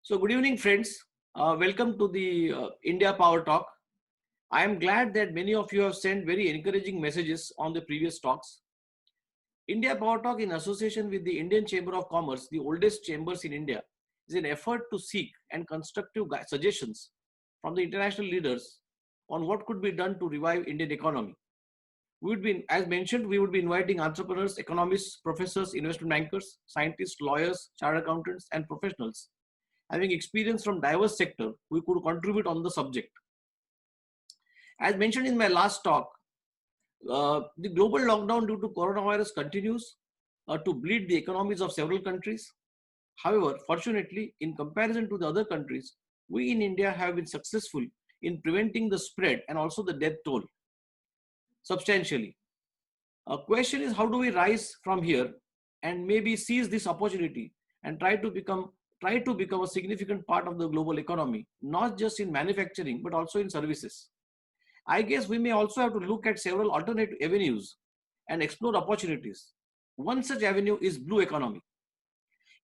So, good evening, friends. Welcome to the India Power Talk. I am glad that many of you have sent very encouraging messages on the previous talks. India Power Talk, in association with the Indian Chamber of Commerce, the oldest chambers in India, is an effort to seek and constructive suggestions from the international leaders on what could be done to revive Indian economy. We would be, as mentioned, we would be inviting entrepreneurs, economists, professors, investment bankers, scientists, lawyers, chartered accountants, and professionals having experience from diverse sector who could contribute on the subject. As mentioned in my last talk, the global lockdown due to coronavirus continues to bleed the economies of several countries. However, fortunately, in comparison to the other countries, we in India have been successful in preventing the spread and also the death toll substantially. A question is, how do we rise from here and maybe seize this opportunity and try to become a significant part of the global economy, not just in manufacturing but also in services. I guess we may also have to look at several alternate avenues and explore opportunities. One such avenue is blue economy.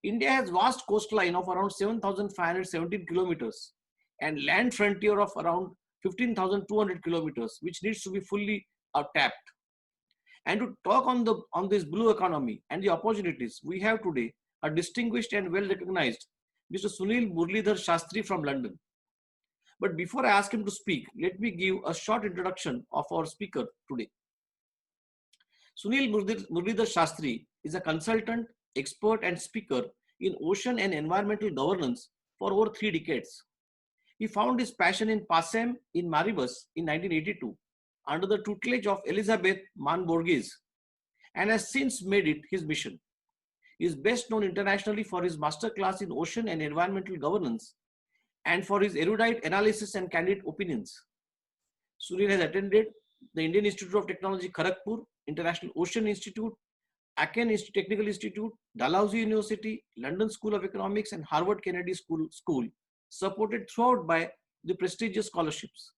India has vast coastline of around 7,517 kilometers and land frontier of around 15,200 kilometers, which needs to be fully tapped. And to talk on this blue economy and the opportunities, we have today a distinguished and well-recognized Mr. Sunil Muralidhar Shastri from London. But before I ask him to speak, let me give a short introduction of our speaker today. Sunil Muralidhar Shastri is a consultant, expert and speaker in ocean and environmental governance for over 3 decades. He found his passion in PASEM in Maribus in 1982 under the tutelage of Elizabeth Mann Borges and has since made it his mission. He is best known internationally for his masterclass in ocean and environmental governance and for his erudite analysis and candid opinions. Sunil has attended the Indian Institute of Technology, Kharagpur, International Ocean Institute, Aken Technical Institute, Dalhousie University, London School of Economics, and Harvard Kennedy School, supported throughout by the prestigious scholarships.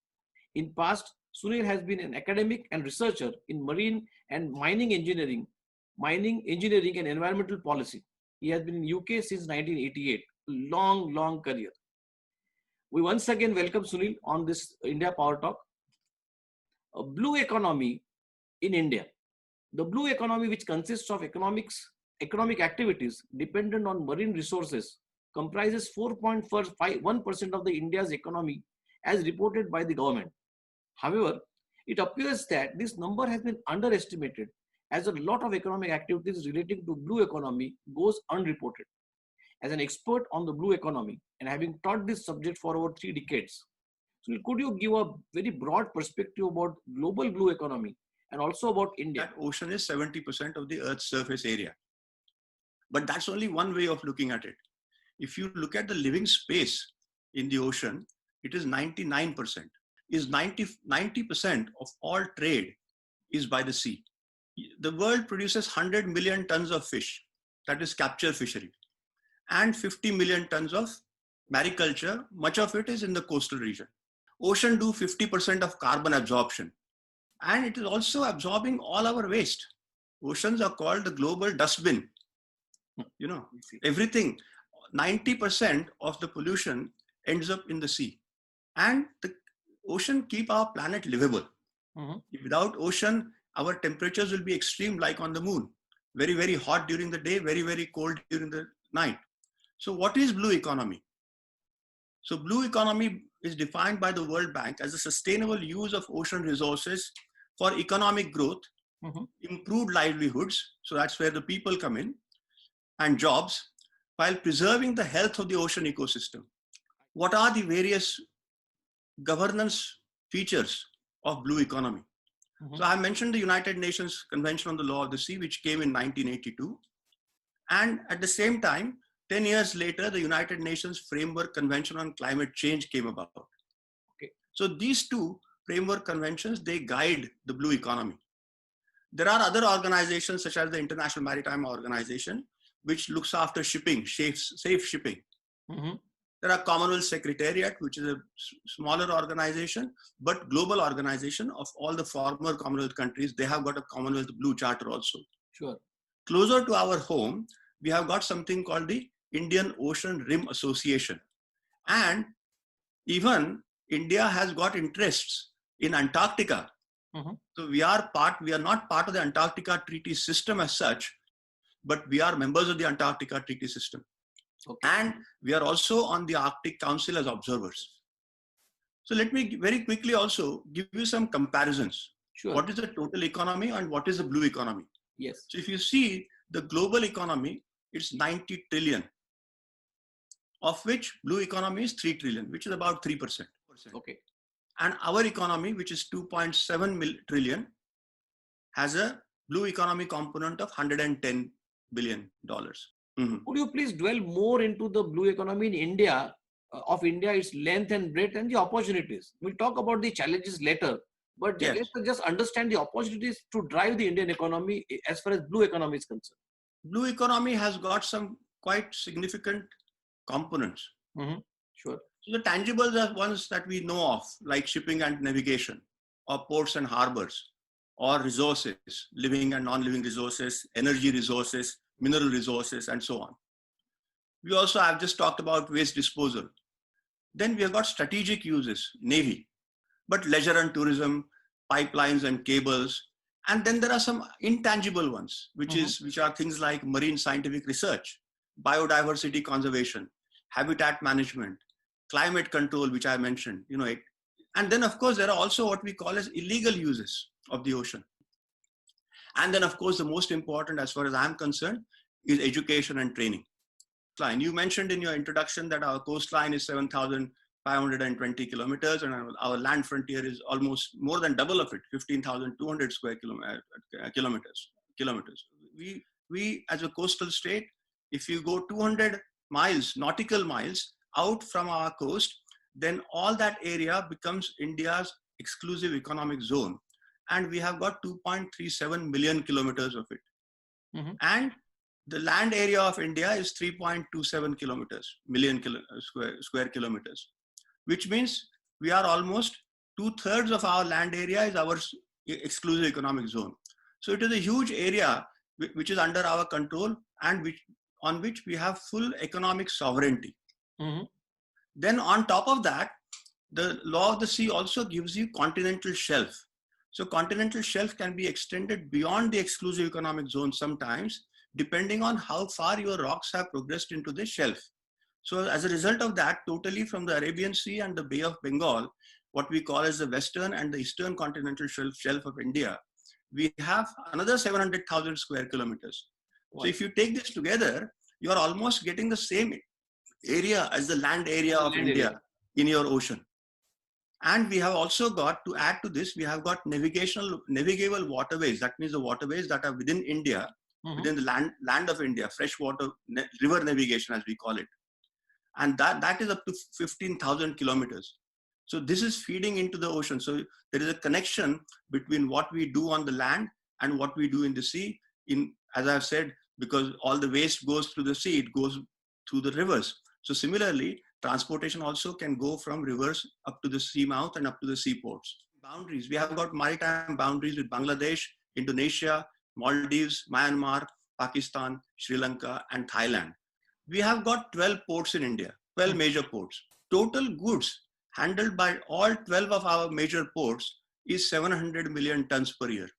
In past, Sunil has been an academic and researcher in marine and mining engineering and environmental policy. He has been in UK since 1988. Long career. We once again welcome Sunil on this India Power Talk. A blue economy in India. The blue economy, which consists of economic activities dependent on marine resources, comprises 4.1% of the India's economy as reported by the government. However, it appears that this number has been underestimated as a lot of economic activities relating to blue economy goes unreported. As an expert on the blue economy and having taught this subject for over 3 decades, so could you give a very broad perspective about global blue economy and also about India? That ocean is 70% of the Earth's surface area. But that's only one way of looking at it. If you look at the living space in the ocean, it is 99%. Is 90% of all trade is by the sea. The world produces 100 million tons of fish, that is capture fishery, and 50 million tons of mariculture. Much of it is in the coastal region. Ocean do 50% of carbon absorption, and it is also absorbing all our waste. Oceans are called the global dustbin. You know, everything, 90% of the pollution ends up in the sea. And the ocean keep our planet livable. Without ocean, our temperatures will be extreme, like on the moon. Very, very hot during the day, very, very cold during the night. So what is blue economy? So blue economy is defined by the World Bank as a sustainable use of ocean resources for economic growth, improved livelihoods, so that's where the people come in, and jobs, while preserving the health of the ocean ecosystem. What are the various governance features of blue economy? So I mentioned the United Nations Convention on the Law of the Sea, which came in 1982. And at the same time, 10 years later, the United Nations Framework Convention on Climate Change came about. Okay. So these two framework conventions, they guide the blue economy. There are other organizations such as the International Maritime Organization, which looks after shipping, safe shipping. There are Commonwealth Secretariat, which is a smaller organization, but global organization of all the former Commonwealth countries. They have got a Commonwealth Blue Charter also. Sure. Closer to our home, we have got something called the Indian Ocean Rim Association. And even India has got interests in Antarctica. So we are not part of the Antarctica Treaty System as such, but we are members of the Antarctica Treaty System. Okay. And we are also on the Arctic Council as observers. So let me very quickly also give you some comparisons. Sure. What is the total economy and what is the blue economy? Yes. So if you see the global economy, it's 90 trillion, of which blue economy is 3 trillion, which is about 3%. Okay. And our economy, which is 2.7 trillion, has a blue economy component of $110 billion. Could you please dwell more into the blue economy in India, its length and breadth and the opportunities? We'll talk about the challenges later, but Yes. let's just understand the opportunities to drive the Indian economy as far as blue economy is concerned. Blue economy has got some quite significant components. Sure. So the tangibles are ones that we know of, like shipping and navigation, or ports and harbors, or resources, living and non-living resources, energy resources, mineral resources, and so on. We also have just talked about waste disposal. Then we have got strategic uses, navy, but leisure and tourism, pipelines and cables. And then there are some intangible ones, which are things like marine scientific research, biodiversity conservation, habitat management, climate control, which I mentioned, and then of course there are also what we call as illegal uses of the ocean. And then of course the most important, as far as I'm concerned, is education and training. You mentioned in your introduction that our coastline is 7,520 kilometers, and our land frontier is almost more than double of it, 15,200 square kilometers. We as a coastal state, if you go 200 miles, nautical miles out from our coast, then all that area becomes India's exclusive economic zone. And we have got 2.37 million kilometers of it. And the land area of India is 3.27 million square kilometers, which means we are almost 2/3 of our land area is our exclusive economic zone. So it is a huge area which is under our control and on which we have full economic sovereignty. Then on top of that, the law of the sea also gives you continental shelf. So continental shelf can be extended beyond the exclusive economic zone sometimes, depending on how far your rocks have progressed into the shelf. So as a result of that, totally from the Arabian Sea and the Bay of Bengal, what we call as the western and the eastern continental shelf of India, we have another 700,000 square kilometers. Wow. So if you take this together, you are almost getting the same area as the land area of India in your ocean. And we have also got, to add to this, we have got navigable waterways. That means the waterways that are within India, within the land of India, freshwater river navigation as we call it. And that is up to 15,000 kilometers. So this is feeding into the ocean. So there is a connection between what we do on the land and what we do in the sea. As I've said, because all the waste goes through the sea, it goes through the rivers. So similarly, transportation also can go from rivers up to the sea mouth and up to the seaports. Boundaries, we have got maritime boundaries with Bangladesh, Indonesia, Maldives, Myanmar, Pakistan, Sri Lanka, and Thailand. We have got 12 ports in India, 12 major ports. Total goods handled by all 12 of our major ports is 700 million tons per year.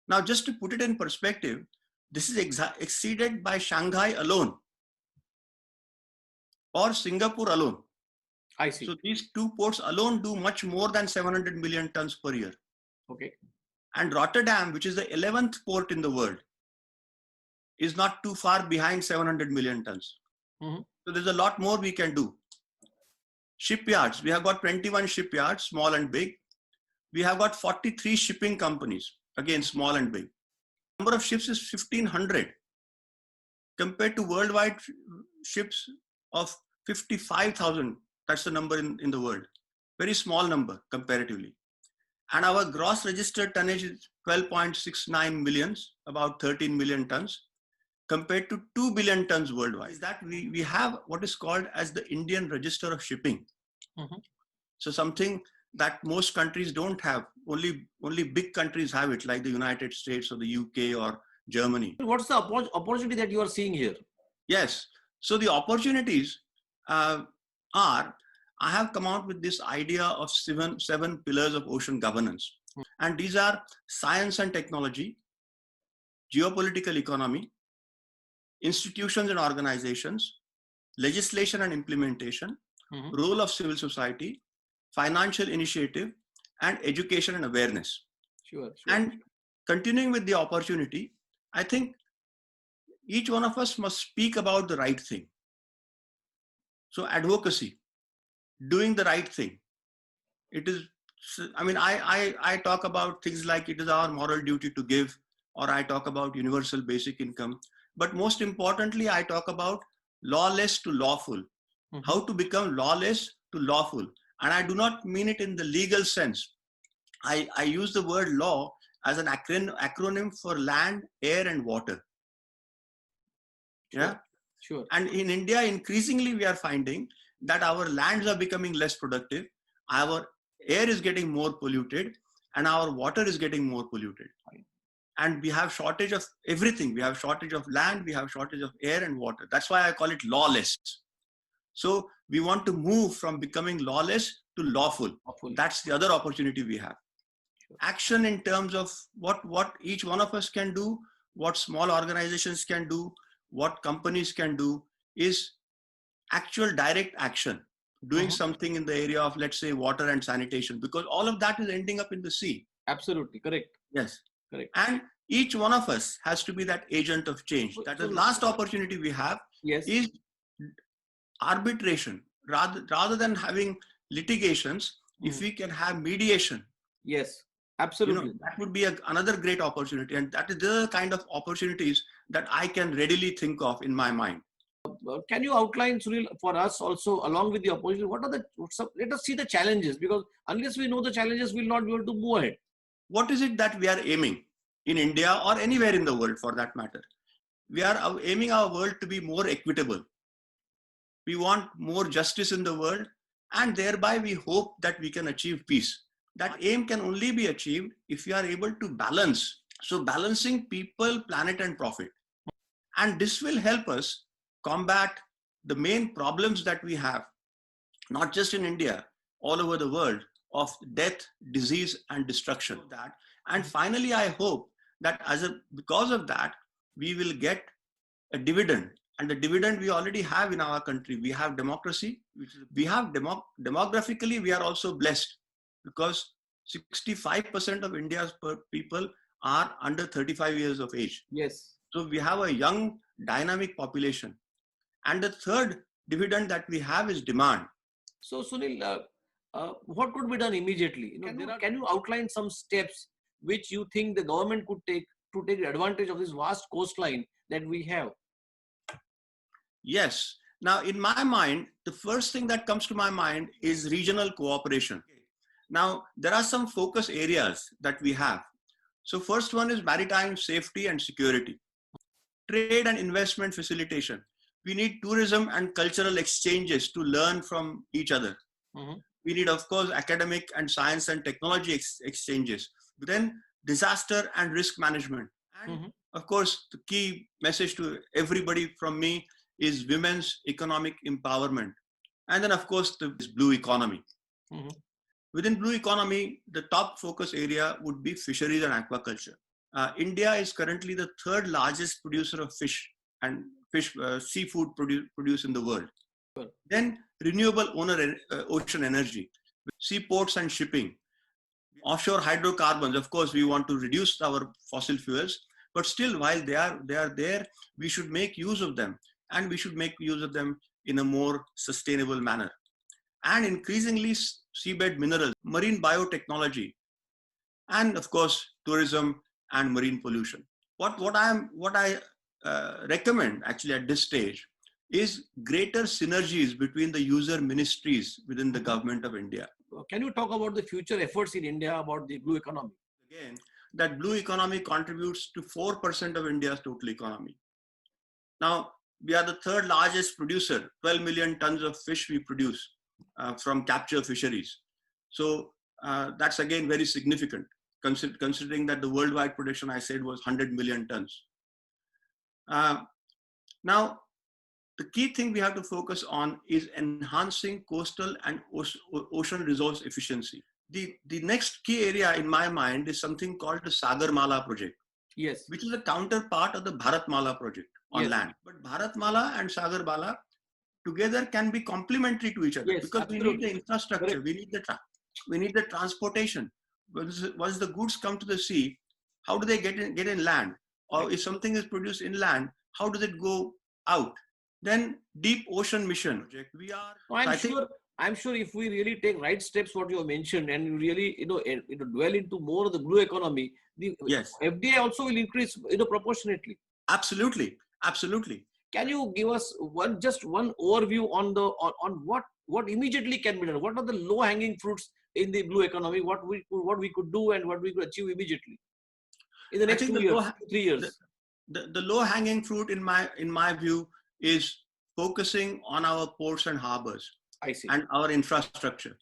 Now, just to put it in perspective, this is exceeded by Shanghai alone or Singapore alone. I see. So these two ports alone do much more than 700 million tons per year. Okay. And Rotterdam, which is the 11th port in the world, is not too far behind 700 million tons. So there's a lot more we can do. Shipyards, we have got 21 shipyards, small and big. We have got 43 shipping companies, again, small and big. Number of ships is 1,500 compared to worldwide ships of 55,000. That's the number in the world. Very small number comparatively. And our gross registered tonnage is 12.69 millions, about 13 million tons, compared to 2 billion tons worldwide. Is that we have what is called as the Indian Register of Shipping. So something that most countries don't have. Only big countries have it, like the United States or the UK or Germany. What's the opportunity that you are seeing here? Yes. So the opportunities are, I have come out with this idea of seven pillars of ocean governance. And these are science and technology, geopolitical economy, institutions and organizations, legislation and implementation, role of civil society, financial initiative, and education and awareness. Sure. And continuing with the opportunity, I think each one of us must speak about the right thing. So advocacy, doing the right thing. It is, I mean, I talk about things like it is our moral duty to give, or I talk about universal basic income. But most importantly, I talk about lawless to lawful, how to become lawless to lawful. And I do not mean it in the legal sense. I use the word law as an acronym for land, air, and water. Yeah. Sure. And in India, increasingly, we are finding that our lands are becoming less productive, our air is getting more polluted, and our water is getting more polluted. And we have shortage of everything. We have shortage of land, we have shortage of air and water. That's why I call it lawless. So we want to move from becoming lawless to lawful. That's the other opportunity we have. Action in terms of what each one of us can do, what small organizations can do, what companies can do, is actual direct action, doing something in the area of, let's say, water and sanitation, because all of that is ending up in the sea. Absolutely correct. Yes, correct. And each one of us has to be that agent of change. That the last opportunity we have is arbitration. Rather than having litigations, if we can have mediation. Yes, absolutely. That would be another great opportunity. And that is the kind of opportunities that I can readily think of in my mind. Can you outline, Sunil, for us also, along with the opposition, let us see the challenges, because unless we know the challenges, we'll not be able to move ahead. What is it that we are aiming in India or anywhere in the world for that matter? We are aiming our world to be more equitable. We want more justice in the world, and thereby we hope that we can achieve peace. That aim can only be achieved if we are able to balance. So balancing people, planet, and profit. And this will help us combat the main problems that we have, not just in India, all over the world, of death, disease, and destruction. And finally, I hope that because of that, we will get a dividend. And the dividend we already have in our country. We have democracy. We have demographically, we are also blessed, because 65% of India's people are under 35 years of age. Yes. So we have a young, dynamic population. And the third dividend that we have is demand. So Sunil, what could be done immediately? Can you outline some steps which you think the government could take to take advantage of this vast coastline that we have? Yes. Now, in my mind, the first thing that comes to my mind is regional cooperation. Now, there are some focus areas that we have. So first one is maritime safety and security, trade and investment facilitation. We need tourism and cultural exchanges to learn from each other. We need, of course, academic and science and technology exchanges. But then disaster and risk management. And of course, the key message to everybody from me is women's economic empowerment. And then, of course, this blue economy. Within blue economy, the top focus area would be fisheries and aquaculture. India is currently the third largest producer of fish and seafood produce in the world. Then renewable ocean energy, seaports and shipping, offshore hydrocarbons. Of course, we want to reduce our fossil fuels, but still, while they are there, we should make use of them, and we should make use of them in a more sustainable manner. And increasingly, seabed minerals, marine biotechnology, and of course, tourism and marine pollution. What I recommend actually at this stage is greater synergies between the user ministries within the government of India. Can you talk about the future efforts in India about the blue economy? Again, that blue economy contributes to 4% of India's total economy. Now, we are the third largest producer, 12 million tons of fish we produce from capture fisheries. So that's again very significant, considering that the worldwide production, I said, was 100 million tons. Now, the key thing we have to focus on is enhancing coastal and ocean resource efficiency. The next key area in my mind is something called the Sagarmala project, Yes. which is a counterpart of the Bharatmala project on Yes. land. But Bharatmala and Sagarmala together can be complementary to each other, Yes, because we need the absolutely. infrastructure, Correct. we need the transportation. Once the goods come to the sea, how do they get in land? Or Right. if something is produced inland, how does it go out? Then deep ocean mission project. No, So I think, I'm sure if we really take right steps, what you have mentioned, and you really, dwell into more of the blue economy, the yes, FDI also will increase, proportionately. absolutely, absolutely. Can you give us just one overview on on what immediately can be done? What are the low hanging fruits in the blue economy? What we could do and what we could achieve immediately in the I next think 2 years, 3 years? the low hanging fruit in my view is focusing on our ports and harbors I see. and our infrastructure.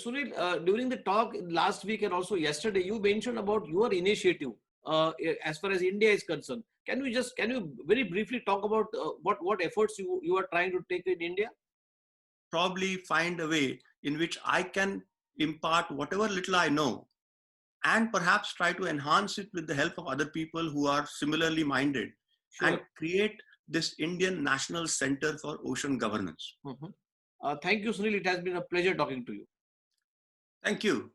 Sunil, during the talk last week and also yesterday, you mentioned about your initiative as far as India is concerned. Can you very briefly talk about what efforts you are trying to take in India? Probably find a way in which I can impart whatever little I know, and perhaps try to enhance it with the help of other people who are similarly minded, and Sure. create this Indian National Center for Ocean Governance. Thank you, Sunil. It has been a pleasure talking to you. Thank you.